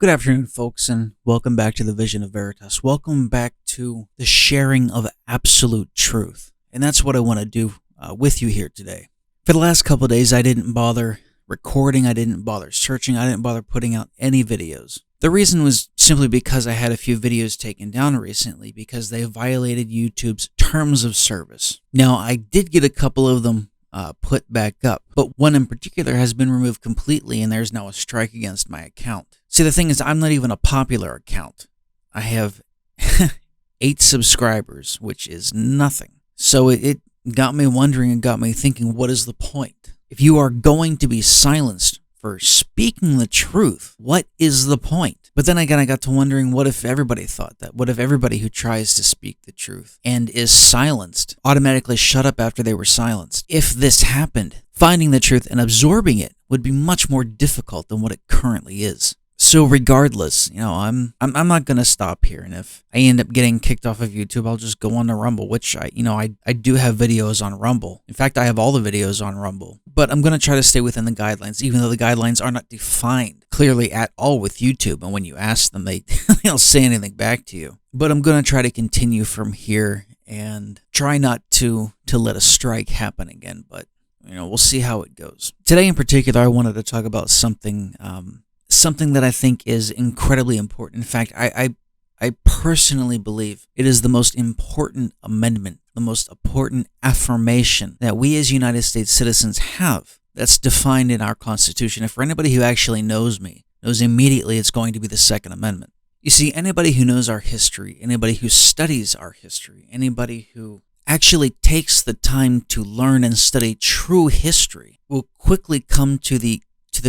Good afternoon, folks, and welcome back to the Vision of Veritas. Welcome back to the sharing of absolute truth. And that's what I want to do with you here today. For the last couple of days, I didn't bother recording, I didn't bother searching, I didn't bother putting out any videos. The reason was simply because I had a few videos taken down recently because they violated YouTube's terms of service. Now, I did get a couple of them put back up, but one in particular has been removed completely and there's now a strike against my account. See, the thing is, I'm not even a popular account. I have 8 subscribers, which is nothing. So it got me wondering and got me thinking, what is the point? If you are going to be silenced for speaking the truth, what is the point? But then again, I got to wondering, what if everybody thought that? What if everybody who tries to speak the truth and is silenced automatically shut up after they were silenced? If this happened, finding the truth and absorbing it would be much more difficult than what it currently is. So regardless, I'm not going to stop here. And if I end up getting kicked off of YouTube, I'll just go on to Rumble, which I do have videos on Rumble. In fact, I have all the videos on Rumble. But I'm going to try to stay within the guidelines, even though the guidelines are not defined clearly at all with YouTube. And when you ask them, they don't say anything back to you. But I'm going to try to continue from here and try not to let a strike happen again. But, we'll see how it goes. Today in particular, I wanted to talk about something that I think is incredibly important. In fact, I personally believe it is the most important amendment, the most important affirmation that we as United States citizens have that's defined in our Constitution. And for anybody who actually knows me, knows immediately it's going to be the Second Amendment. You see, anybody who knows our history, anybody who studies our history, anybody who actually takes the time to learn and study true history will quickly come to the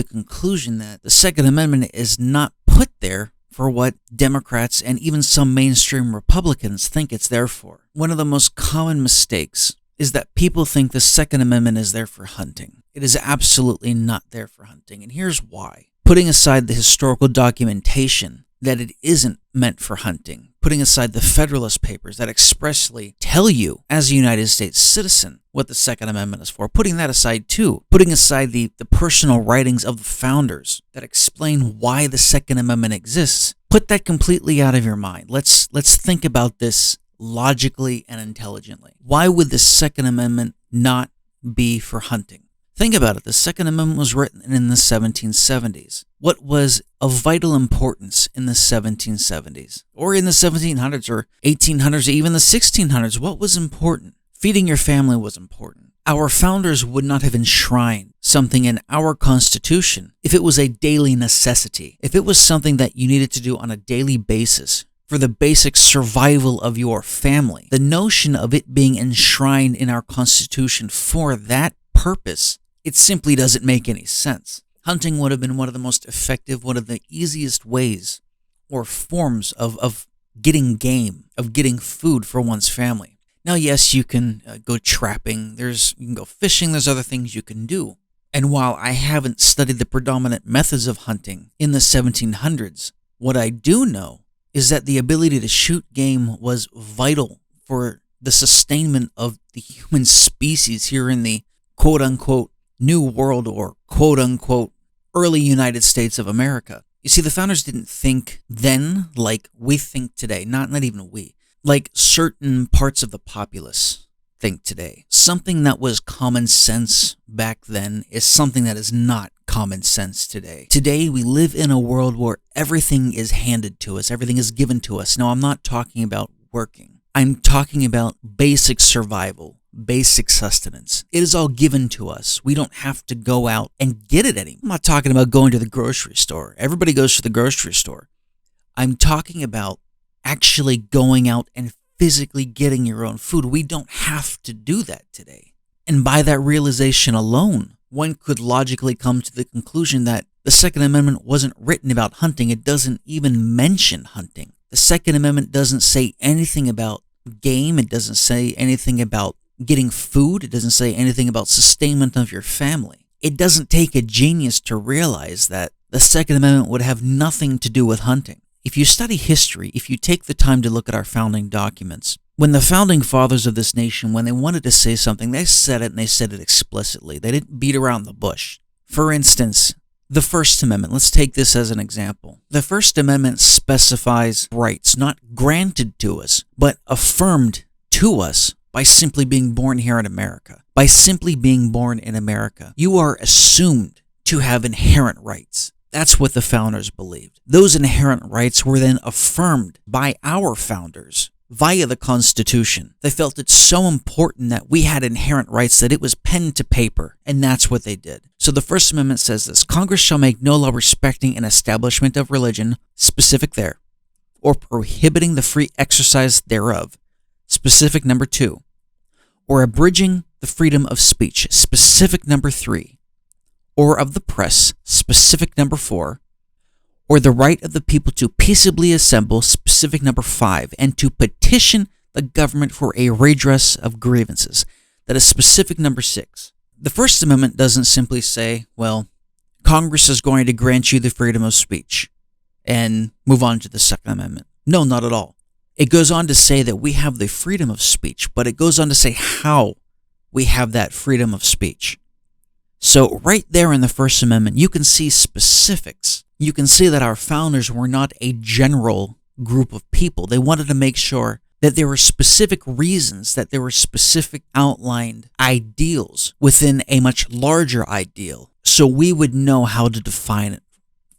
conclusion that the Second Amendment is not put there for what Democrats and even some mainstream Republicans think it's there for. One of the most common mistakes is that people think the Second Amendment is there for hunting. It is absolutely not there for hunting, and here's why. Putting aside the historical documentation that it isn't meant for hunting, putting aside the Federalist Papers that expressly tell you as a United States citizen what the Second Amendment is for, putting that aside too, putting aside the personal writings of the founders that explain why the Second Amendment exists, put that completely out of your mind. Let's think about this logically and intelligently. Why would the Second Amendment not be for hunting? Think about it. The Second Amendment was written in the 1770s. What was of vital importance in the 1770s? Or in the 1700s or 1800s or even the 1600s? What was important? Feeding your family was important. Our founders would not have enshrined something in our Constitution if it was a daily necessity, if it was something that you needed to do on a daily basis for the basic survival of your family. The notion of it being enshrined in our Constitution for that purpose, it simply doesn't make any sense. Hunting would have been one of the most effective, one of the easiest ways or forms of getting game, of getting food for one's family. Now, yes, you can go trapping, you can go fishing, there's other things you can do. And while I haven't studied the predominant methods of hunting in the 1700s, what I do know is that the ability to shoot game was vital for the sustainment of the human species here in the quote-unquote New World or quote-unquote early United States of America. You see, the founders didn't think then like we think today, not even we, like certain parts of the populace think today. Something that was common sense back then is something that is not common sense today. Today, we live in a world where everything is handed to us, everything is given to us. Now, I'm not talking about working. I'm talking about basic survival, basic sustenance. It is all given to us. We don't have to go out and get it anymore. I'm not talking about going to the grocery store. Everybody goes to the grocery store. I'm talking about actually going out and physically getting your own food. We don't have to do that today. And by that realization alone, one could logically come to the conclusion that the Second Amendment wasn't written about hunting. It doesn't even mention hunting. The Second Amendment doesn't say anything about game. It doesn't say anything about getting food. It doesn't say anything about sustainment of your family. It doesn't take a genius to realize that the Second Amendment would have nothing to do with hunting. If you study history, if you take the time to look at our founding documents, when the founding fathers of this nation, when they wanted to say something, they said it and they said it explicitly. They didn't beat around the bush. For instance, the First Amendment, let's take this as an example. The First Amendment specifies rights not granted to us, but affirmed to us by simply being born here in America. By simply being born in America, you are assumed to have inherent rights. That's what the founders believed. Those inherent rights were then affirmed by our founders via the Constitution. They felt it so important that we had inherent rights that it was pen to paper, and that's what they did. So the First Amendment says this: Congress shall make no law respecting an establishment of religion, specific there, or prohibiting the free exercise thereof, specific number 2, or abridging the freedom of speech, specific number 3, or of the press, specific number 4, or the right of the people to peaceably assemble, specific number 5, and to petition the government for a redress of grievances, that is specific number 6. The First Amendment doesn't simply say, well, Congress is going to grant you the freedom of speech, and move on to the Second Amendment. No, not at all. It goes on to say that we have the freedom of speech, but it goes on to say how we have that freedom of speech. So right there in the First Amendment, you can see specifics. You can see that our founders were not a general group of people. They wanted to make sure that there were specific reasons, that there were specific outlined ideals within a much larger ideal, so we would know how to define it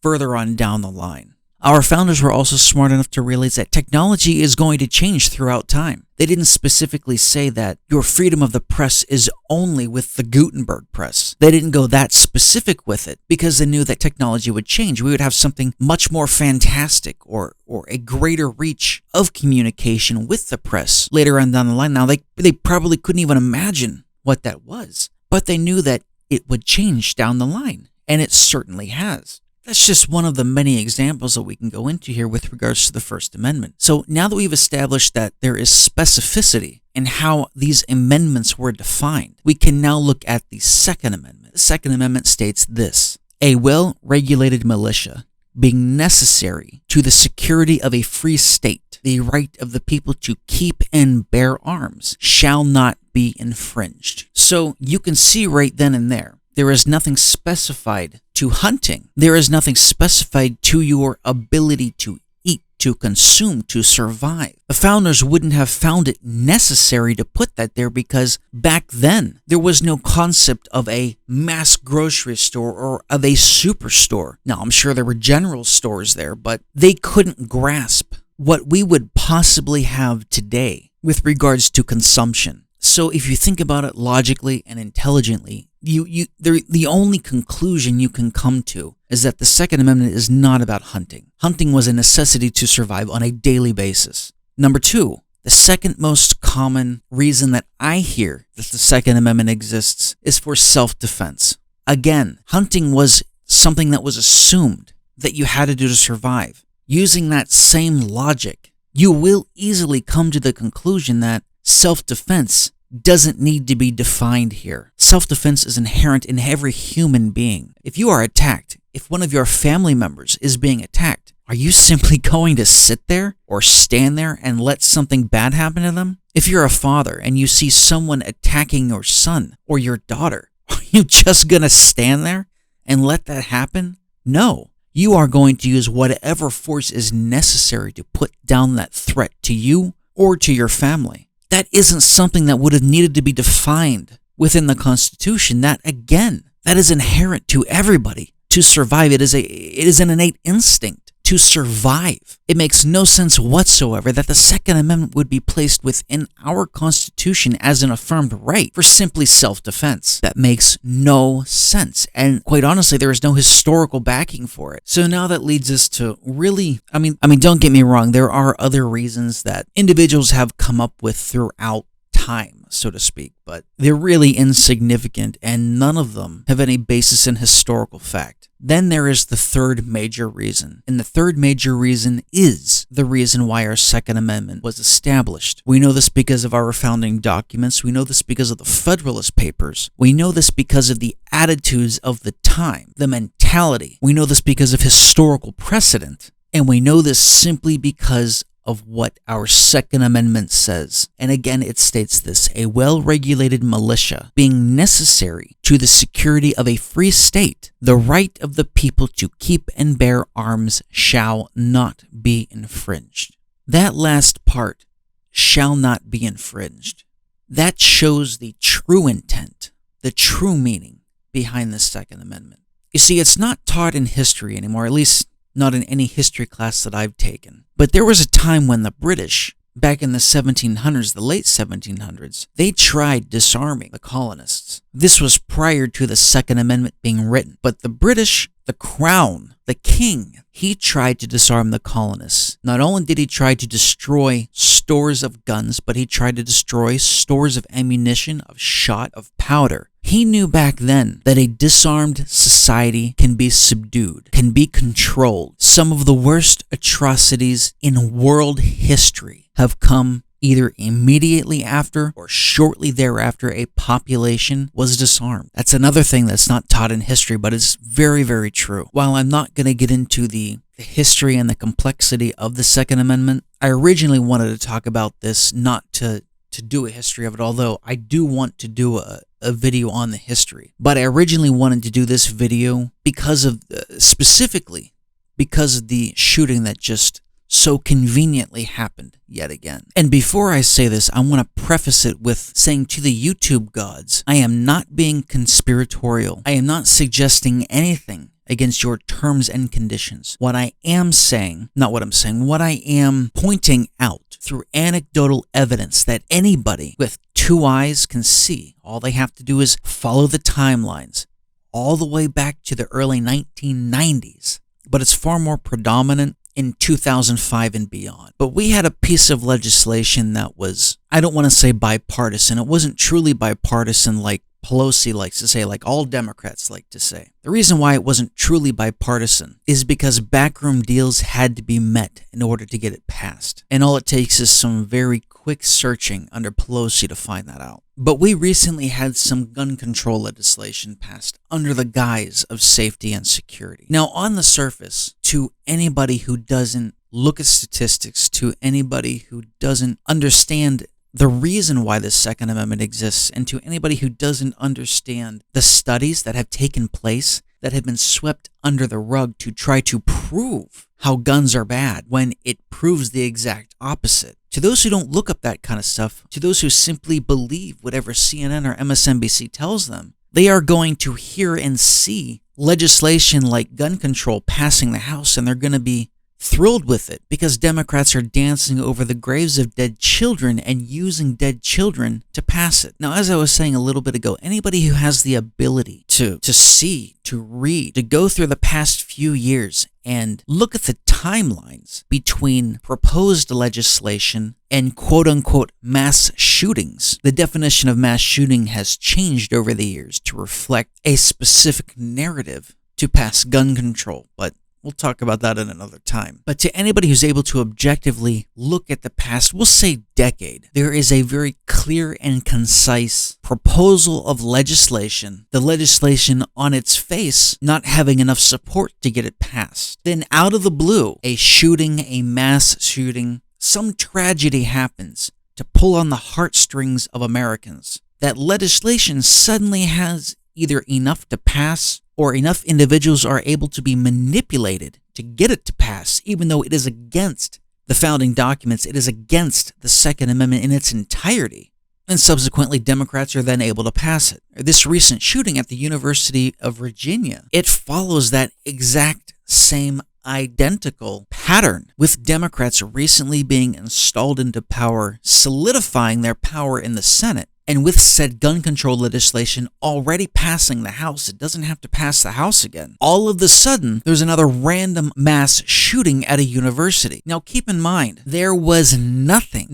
further on down the line. Our founders were also smart enough to realize that technology is going to change throughout time. They didn't specifically say that your freedom of the press is only with the Gutenberg press. They didn't go that specific with it because they knew that technology would change. We would have something much more fantastic or a greater reach of communication with the press later on down the line. Now, they probably couldn't even imagine what that was, but they knew that it would change down the line, and it certainly has. That's just one of the many examples that we can go into here with regards to the First Amendment. So now that we've established that there is specificity in how these amendments were defined, we can now look at the Second Amendment. The Second Amendment states this: a well-regulated militia being necessary to the security of a free state, the right of the people to keep and bear arms shall not be infringed. So you can see right then and there is nothing specified to hunting. There is nothing specified to your ability to eat, to consume, to survive. The founders wouldn't have found it necessary to put that there because back then there was no concept of a mass grocery store or of a superstore. Now, I'm sure there were general stores there, but they couldn't grasp what we would possibly have today with regards to consumption. So if you think about it logically and intelligently, the only conclusion you can come to is that the Second Amendment is not about hunting. Hunting was a necessity to survive on a daily basis. Number 2, the second most common reason that I hear that the Second Amendment exists is for self-defense. Again, hunting was something that was assumed that you had to do to survive. Using that same logic, you will easily come to the conclusion that self-defense doesn't need to be defined here. Self-defense is inherent in every human being. If you are attacked, if one of your family members is being attacked, are you simply going to sit there or stand there and let something bad happen to them? If you're a father and you see someone attacking your son or your daughter, are you just going to stand there and let that happen? No. You are going to use whatever force is necessary to put down that threat to you or to your family. That isn't something that would have needed to be defined within the Constitution. That, again, that is inherent to everybody to survive. It is an innate instinct to survive. It makes no sense whatsoever that the Second Amendment would be placed within our Constitution as an affirmed right for simply self-defense. That makes no sense. And quite honestly, there is no historical backing for it. So now that leads us to really, I mean, don't get me wrong, there are other reasons that individuals have come up with throughout time, so to speak, but they're really insignificant and none of them have any basis in historical fact. Then there is the third major reason, and the third major reason is the reason why our Second Amendment was established. We know this because of our founding documents. We know this because of the Federalist Papers. We know this because of the attitudes of the time, the mentality. We know this because of historical precedent, and we know this simply because of what our Second Amendment says. And again, it states this: a well-regulated militia being necessary to the security of a free state, the right of the people to keep and bear arms shall not be infringed. That last part, shall not be infringed, that shows the true intent, the true meaning behind the Second Amendment. You see, it's not taught in history anymore, at least not in any history class that I've taken. But there was a time when the British, back in the 1700s, the late 1700s, they tried disarming the colonists. This was prior to the Second Amendment being written. But the British, the Crown, the King, he tried to disarm the colonists. Not only did he try to destroy stores of guns, but he tried to destroy stores of ammunition, of shot, of powder. He knew back then that a disarmed society can be subdued, can be controlled. Some of the worst atrocities in world history have come either immediately after or shortly thereafter a population was disarmed. That's another thing that's not taught in history, but it's very, very true. While I'm not going to get into the history and the complexity of the Second Amendment, I originally wanted to talk about this, not to do a history of it, although I do want to do a video on the history. But I originally wanted to do this video because of, specifically, because of the shooting that just so conveniently happened yet again. And before I say this, I want to preface it with saying to the YouTube gods, I am not being conspiratorial. I am not suggesting anything against your terms and conditions. What I am saying, not what I'm saying, what I am pointing out through anecdotal evidence that anybody with two eyes can see. All they have to do is follow the timelines all the way back to the early 1990s. But it's far more predominant in 2005 and beyond. But we had a piece of legislation that was, I don't want to say bipartisan. It wasn't truly bipartisan like Pelosi likes to say, like all Democrats like to say. The reason why it wasn't truly bipartisan is because backroom deals had to be met in order to get it passed. And all it takes is some very quick searching under Pelosi to find that out. But we recently had some gun control legislation passed under the guise of safety and security. Now, on the surface, to anybody who doesn't look at statistics, to anybody who doesn't understand the reason why the Second Amendment exists, and to anybody who doesn't understand the studies that have taken place that have been swept under the rug to try to prove how guns are bad when it proves the exact opposite. To those who don't look up that kind of stuff, to those who simply believe whatever CNN or MSNBC tells them, they are going to hear and see legislation like gun control passing the House, and they're going to be thrilled with it because Democrats are dancing over the graves of dead children and using dead children to pass it. Now, as I was saying a little bit ago, anybody who has the ability to see, to read, to go through the past few years and look at the timelines between proposed legislation and quote-unquote mass shootings. The definition of mass shooting has changed over the years to reflect a specific narrative to pass gun control, but we'll talk about that in another time. But to anybody who's able to objectively look at the past, we'll say decade, there is a very clear and concise proposal of legislation, the legislation on its face not having enough support to get it passed. Then out of the blue, a shooting, a mass shooting, some tragedy happens to pull on the heartstrings of Americans. That legislation suddenly has either enough to pass or enough individuals are able to be manipulated to get it to pass, even though it is against the founding documents, it is against the Second Amendment in its entirety. And subsequently, Democrats are then able to pass it. This recent shooting at the University of Virginia, it follows that exact same identical pattern, with Democrats recently being installed into power, solidifying their power in the Senate. And with said gun control legislation already passing the House, it doesn't have to pass the House again. All of a sudden, there's another random mass shooting at a university. Now, keep in mind, there was nothing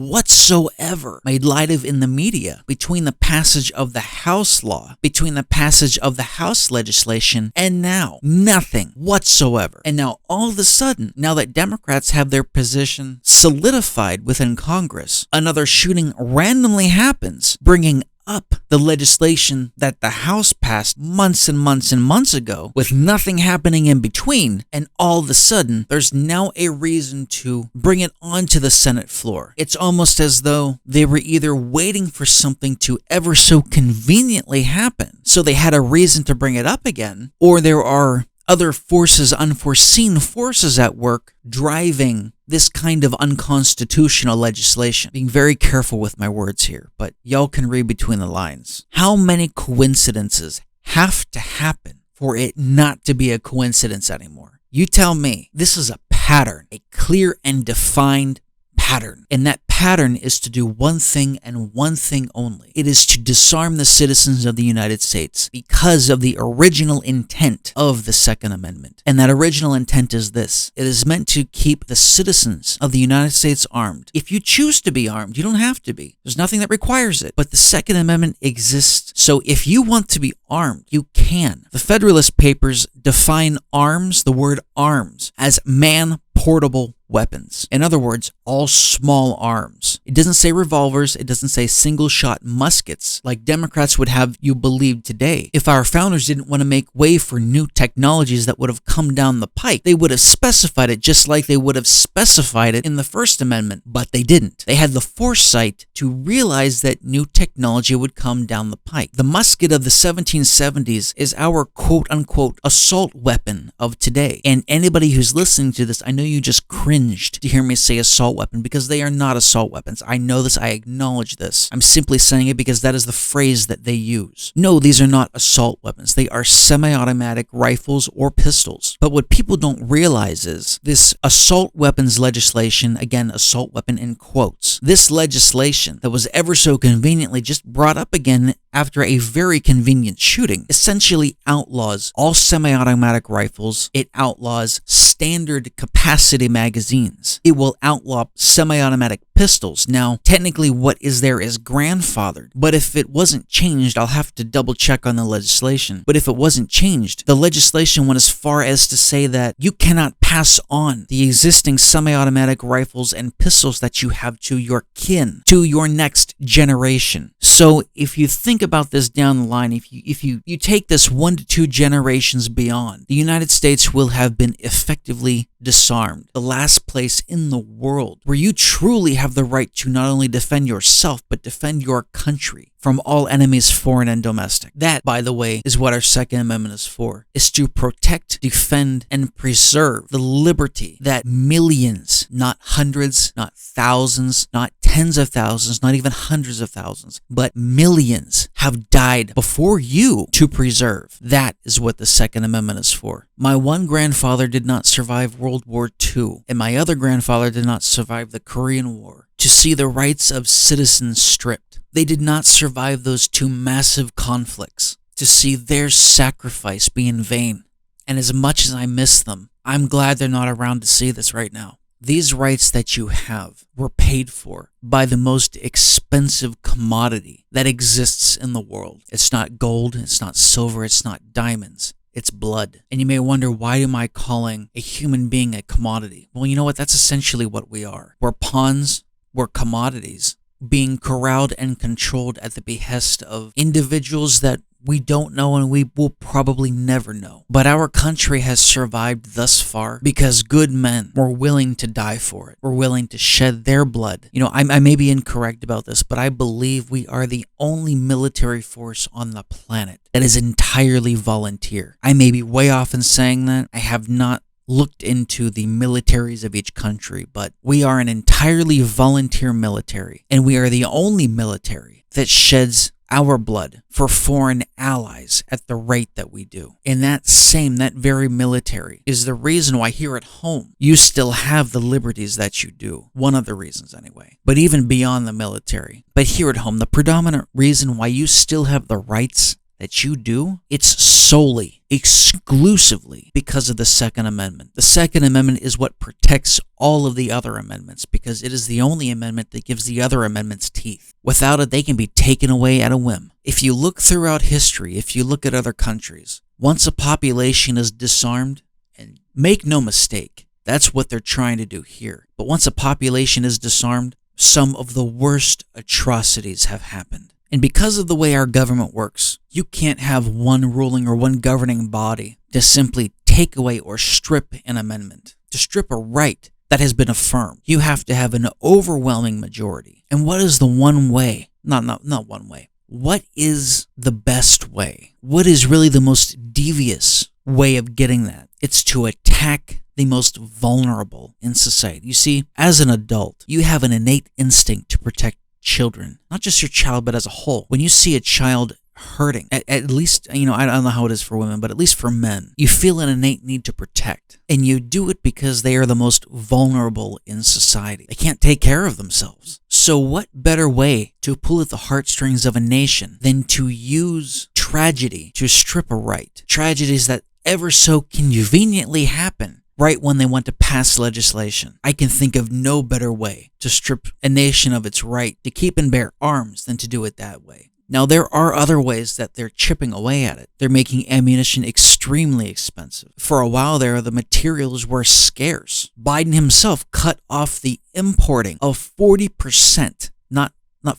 whatsoever made light of in the media between the passage of the House law, between the passage of the House legislation, and now, nothing whatsoever. And now, all of a sudden, now that Democrats have their position solidified within Congress, another shooting randomly happens, bringing up the legislation that the House passed months and months and months ago with nothing happening in between, and all of a sudden there's now a reason to bring it onto the Senate floor. It's almost as though they were either waiting for something to ever so conveniently happen, so they had a reason to bring it up again, or there are other forces, unforeseen forces at work driving this kind of unconstitutional legislation. Being very careful with my words here, but y'all can read between the lines. How many coincidences have to happen for it not to be a coincidence anymore? You tell me. This is a pattern, a clear and defined pattern. And that pattern is to do one thing and one thing only. It is to disarm the citizens of the United States because of the original intent of the Second Amendment. And that original intent is this. It is meant to keep the citizens of the United States armed. If you choose to be armed, you don't have to be. There's nothing that requires it. But the Second Amendment exists. So if you want to be armed, you can. The Federalist Papers define arms, the word arms, as man-portable weapons. In other words, all small arms. It doesn't say revolvers. It doesn't say single-shot muskets like Democrats would have you believe today. If our founders didn't want to make way for new technologies that would have come down the pike, they would have specified it just like they would have specified it in the First Amendment, but they didn't. They had the foresight to realize that new technology would come down the pike. The musket of the 1770s is our quote-unquote assault weapon of today. And anybody who's listening to this, I know you just cringed to hear me say assault weapon because they are not assault weapons. I know this. I acknowledge this. I'm simply saying it because that is the phrase that they use. No, these are not assault weapons. They are semi-automatic rifles or pistols. But what people don't realize is this assault weapons legislation, again, assault weapon in quotes, this legislation that was ever so conveniently just brought up again after a very convenient shooting, essentially outlaws all semi-automatic rifles. It outlaws standard capacity magazines. It will outlaw semi-automatic pistols. Now, technically what is there is grandfathered, but if it wasn't changed, I'll have to double check on the legislation. But if it wasn't changed, the legislation went as far as to say that you cannot pass on the existing semi-automatic rifles and pistols that you have to your kin, to your next generation. So if you think about this down the line, if you take this 1 to 2 generations beyond, the United States will have been effectively disarmed. The last place in the world where you truly have the right to not only defend yourself, but defend your country from all enemies, foreign and domestic. That, by the way, is what our Second Amendment is for, is to protect, defend, and preserve the liberty that millions, not hundreds, not thousands, not tens of thousands, not even hundreds of thousands, but millions have died before you to preserve. That is what the Second Amendment is for. My one grandfather did not survive World War II, and my other grandfather did not survive the Korean War to see the rights of citizens stripped. They did not survive those two massive conflicts to see their sacrifice be in vain. And as much as I miss them, I'm glad they're not around to see this right now. These rights that you have were paid for by the most expensive commodity that exists in the world. It's not gold, it's not silver, it's not diamonds. It's blood. And you may wonder, why am I calling a human being a commodity? Well, you know what? That's essentially what we are. We're pawns, we're commodities, being corralled and controlled at the behest of individuals that we don't know and we will probably never know. But our country has survived thus far because good men were willing to die for it, were willing to shed their blood. You know, I may be incorrect about this, but I believe we are the only military force on the planet that is entirely volunteer. I may be way off in saying that. I have not looked into the militaries of each country, but we are an entirely volunteer military, and we are the only military that sheds our blood for foreign allies at the rate that we do. And that very military is the reason why here at home you still have the liberties that you do. One of the reasons anyway. But even beyond the military. But here at home, the predominant reason why you still have the rights that you do, it's solely, exclusively because of the Second Amendment. The Second Amendment is what protects all of the other amendments because it is the only amendment that gives the other amendments teeth. Without it, they can be taken away at a whim. If you look throughout history, if you look at other countries, once a population is disarmed, and make no mistake, that's what they're trying to do here. But once a population is disarmed, some of the worst atrocities have happened. And because of the way our government works, you can't have one ruling or one governing body to simply take away or strip an amendment, to strip a right that has been affirmed. You have to have an overwhelming majority. And what is the one way? Not one way. What is the best way? What is really the most devious way of getting that? It's to attack the most vulnerable in society. You see, as an adult, you have an innate instinct to protect children, not just your child, but as a whole. When you see a child hurting, at least, I don't know how it is for women, but at least for men, you feel an innate need to protect. And you do it because they are the most vulnerable in society. They can't take care of themselves. So what better way to pull at the heartstrings of a nation than to use tragedy to strip a right? Tragedies that ever so conveniently happen right when they want to pass legislation. I can think of no better way to strip a nation of its right to keep and bear arms than to do it that way. Now, there are other ways that they're chipping away at it. They're making ammunition extremely expensive. For a while there, the materials were scarce. Biden himself cut off the importing of 40%, not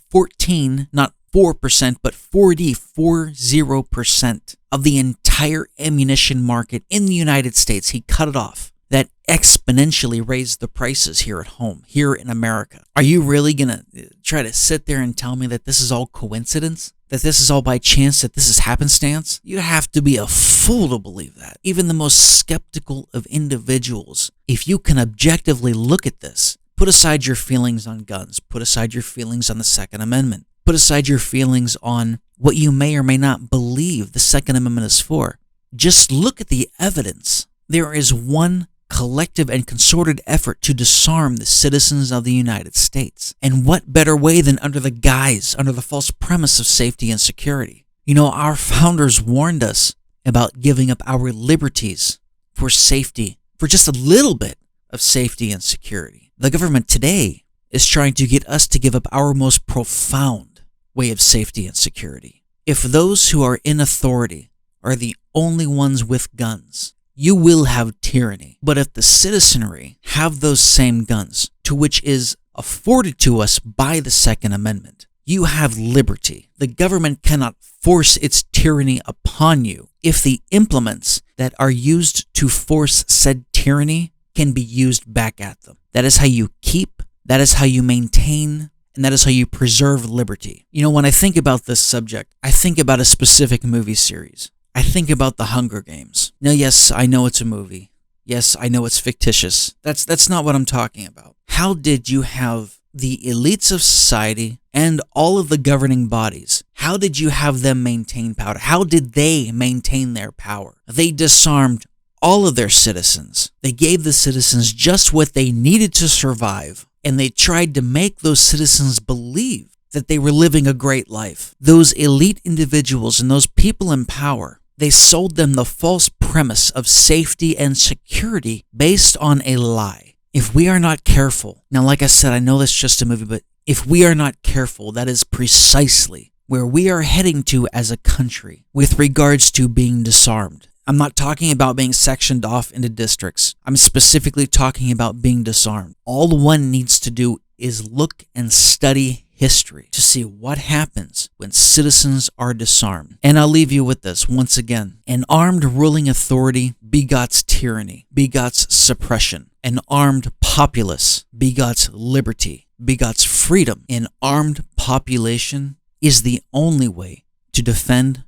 14, not 4%, but 40% of the entire ammunition market in the United States. He cut it off. That exponentially raised the prices here at home, here in America. Are you really going to try to sit there and tell me that this is all coincidence? That this is all by chance? That this is happenstance? You have to be a fool to believe that. Even the most skeptical of individuals, if you can objectively look at this, put aside your feelings on guns, put aside your feelings on the Second Amendment, put aside your feelings on what you may or may not believe the Second Amendment is for. Just look at the evidence. There is one collective and concerted effort to disarm the citizens of the United States. And what better way than under the false premise of safety and security? You know, our founders warned us about giving up our liberties for safety, for just a little bit of safety and security. The government today is trying to get us to give up our most profound way of safety and security. If those who are in authority are the only ones with guns, you will have tyranny. But if the citizenry have those same guns, to which is afforded to us by the Second Amendment, you have liberty. The government cannot force its tyranny upon you if the implements that are used to force said tyranny can be used back at them. That is how you keep, that is how you maintain, and that is how you preserve liberty. You know, when I think about this subject, I think about a specific movie series. I think about The Hunger Games. Now, yes, I know it's a movie. Yes, I know it's fictitious. That's not what I'm talking about. How did you have the elites of society and all of the governing bodies, how did you have them maintain power? How did they maintain their power? They disarmed all of their citizens. They gave the citizens just what they needed to survive, and they tried to make those citizens believe that they were living a great life. Those elite individuals and those people in power, they sold them the false premise of safety and security based on a lie. If we are not careful, now like I said, I know that's just a movie, but if we are not careful, that is precisely where we are heading to as a country with regards to being disarmed. I'm not talking about being sectioned off into districts. I'm specifically talking about being disarmed. All one needs to do is look and study history to see what happens when citizens are disarmed. And I'll leave you with this once again. An armed ruling authority begots tyranny, begots suppression. An armed populace begots liberty, begots freedom. An armed population is the only way to defend,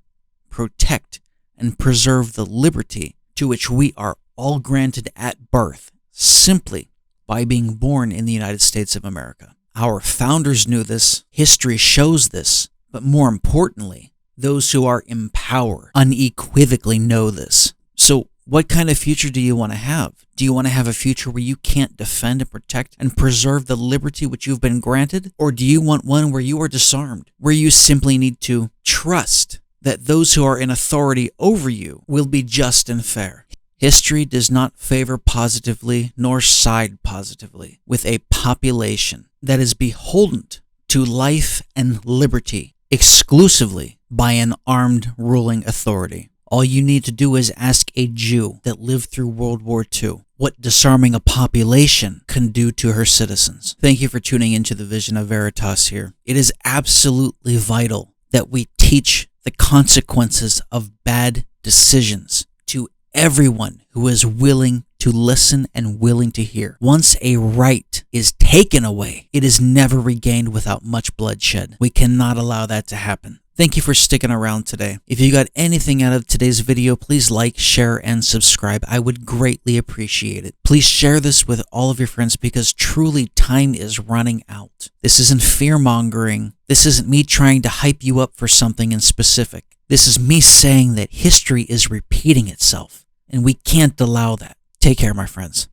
protect, and preserve the liberty to which we are all granted at birth, simply by being born in the United States of America. Our founders knew this, history shows this, but more importantly, those who are in power unequivocally know this. So what kind of future do you want to have? Do you want to have a future where you can't defend and protect and preserve the liberty which you've been granted? Or do you want one where you are disarmed, where you simply need to trust that those who are in authority over you will be just and fair? History does not favor positively nor side positively with a population that is beholden to life and liberty exclusively by an armed ruling authority. All you need to do is ask a Jew that lived through World War II what disarming a population can do to her citizens. Thank you for tuning into the Vision of Veritas here. It is absolutely vital that we teach the consequences of bad decisions to everyone who is willing to listen and willing to hear. Once a right is taken away, it is never regained without much bloodshed. We cannot allow that to happen. Thank you for sticking around today. If you got anything out of today's video, please like, share, and subscribe. I would greatly appreciate it. Please share this with all of your friends because truly time is running out. This isn't fear-mongering. This isn't me trying to hype you up for something in specific. This is me saying that history is repeating itself, and we can't allow that. Take care, my friends.